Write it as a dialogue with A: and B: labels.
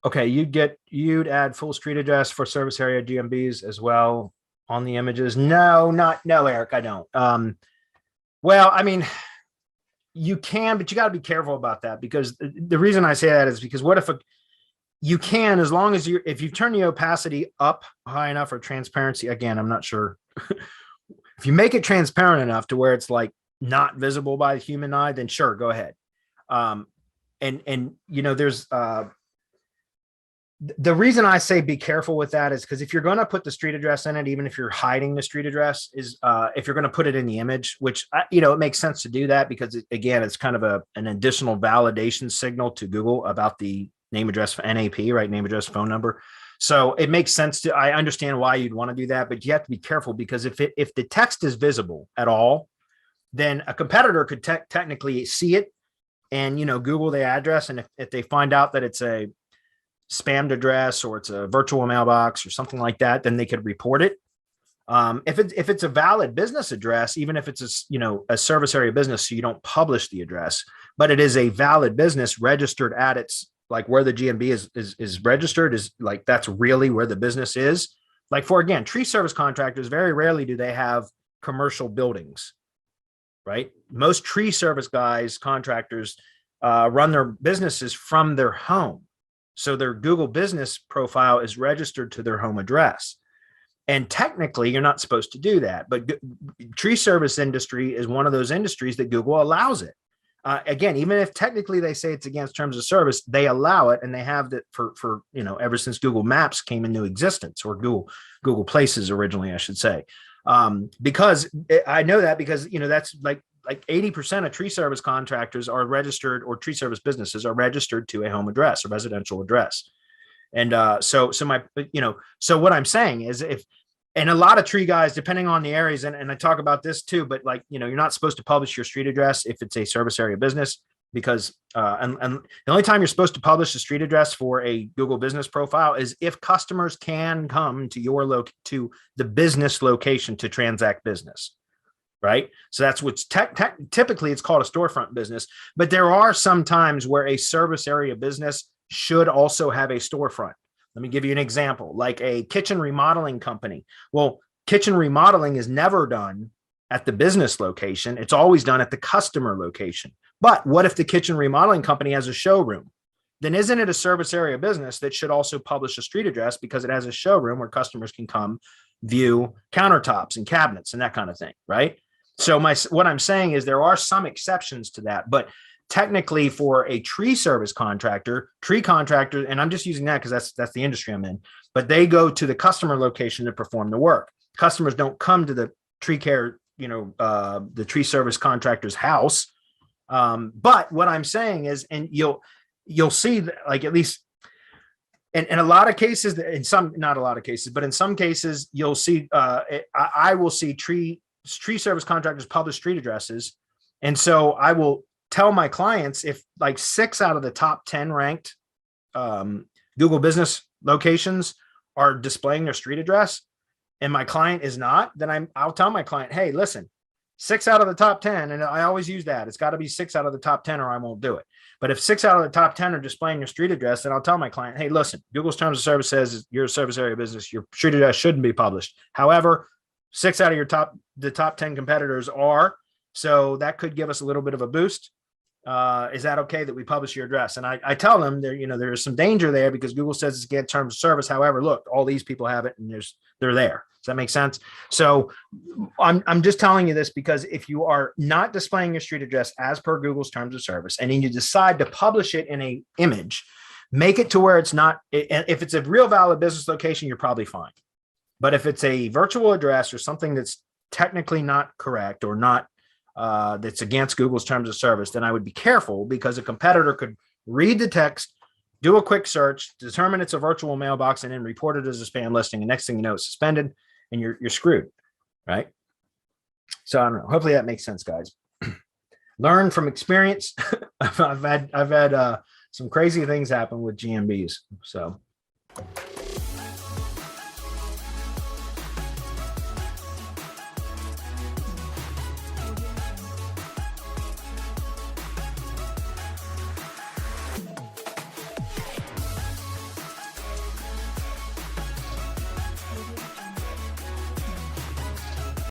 A: Okay, you'd add full street address for service area GMBs as well on the images. No, Eric, I don't. Well, I mean, you can, but you got to be careful about that, because the reason I say that is because what if you can, as long as if you turn the opacity up high enough, or transparency, again, I'm not sure. If you make it transparent enough to where it's like not visible by the human eye, then sure, go ahead. And there's the reason I say be careful with that is because if you're going to put the street address in it, even if you're hiding the street address, is if you're going to put it in the image, which it makes sense to do that, because again, it's kind of an additional validation signal to Google about the name, address, NAP, right? Name, address, phone number. So it makes sense I understand why you'd want to do that, but you have to be careful, because if the text is visible at all, then a competitor could technically see it and, Google the address. And if they find out that it's a spammed address, or it's a virtual mailbox or something like that, then they could report it. If it's a valid business address, even if it's a service area business, so you don't publish the address, but it is a valid business registered at its, like, where the GMB is registered, is like, that's really where the business is. Like, for, again, tree service contractors, very rarely do they have commercial buildings, right? Most tree service guys, contractors, run their businesses from their home. So their Google business profile is registered to their home address. And technically, you're not supposed to do that. But tree service industry is one of those industries that Google allows it. Again, even if technically they say it's against terms of service, they allow it, and they have that for ever since Google Maps came into existence, or Google Places originally, I should say. Because I know that because that's like 80% of tree service contractors are registered, or tree service businesses are registered to a home address, a residential address. And so what I'm saying is, and a lot of tree guys, depending on the areas, and I talk about this too, but you're not supposed to publish your street address if it's a service area business, because and the only time you're supposed to publish the street address for a Google business profile is if customers can come to to the business location to transact business. Right. So that's what's typically it's called a storefront business. But there are some times where a service area business should also have a storefront. Let me give you an example, like a kitchen remodeling company. Well, kitchen remodeling is never done at the business location. It's always done at the customer location. But what if the kitchen remodeling company has a showroom? Then isn't it a service area business that should also publish a street address, because it has a showroom where customers can come view countertops and cabinets and that kind of thing, right? So what I'm saying is there are some exceptions to that, but technically for a tree service contractor, and I'm just using that because that's the industry I'm in, but they go to the customer location to perform the work. Customers don't come to the tree care, the tree service contractor's house. But what I'm saying is, and you'll see that, like, at least in a lot of cases, not a lot of cases, but in some cases, you'll see, I will see tree service contractors publish street addresses. And so I will tell my clients, if like 6 out of the top 10 ranked Google business locations are displaying their street address, and my client is not, then I'll tell my client, hey, listen, 6 out of the top 10, and I always use that. It's got to be 6 out of the top 10 or I won't do it. But if 6 out of the top 10 are displaying your street address, then I'll tell my client, hey, listen, Google's terms of service says you're a service area business. Your street address shouldn't be published. However, 6 out of the top 10 competitors are, so that could give us a little bit of a boost. Is that okay that we publish your address? And I tell them there is some danger there because Google says it's against terms of service. However, look, all these people have it and they're there. Does that make sense? So I'm just telling you this because if you are not displaying your street address as per Google's terms of service, and then you decide to publish it in a image, make it to where it's not, if it's a real valid business location, you're probably fine. But if it's a virtual address or something that's technically not correct or not, that's against Google's terms of service, then I would be careful because a competitor could read the text, do a quick search, determine it's a virtual mailbox, and then report it as a spam listing. And next thing you know, it's suspended and you're screwed, right? So I don't know. Hopefully that makes sense, guys. Learn from experience. I've had some crazy things happen with GMBs. So.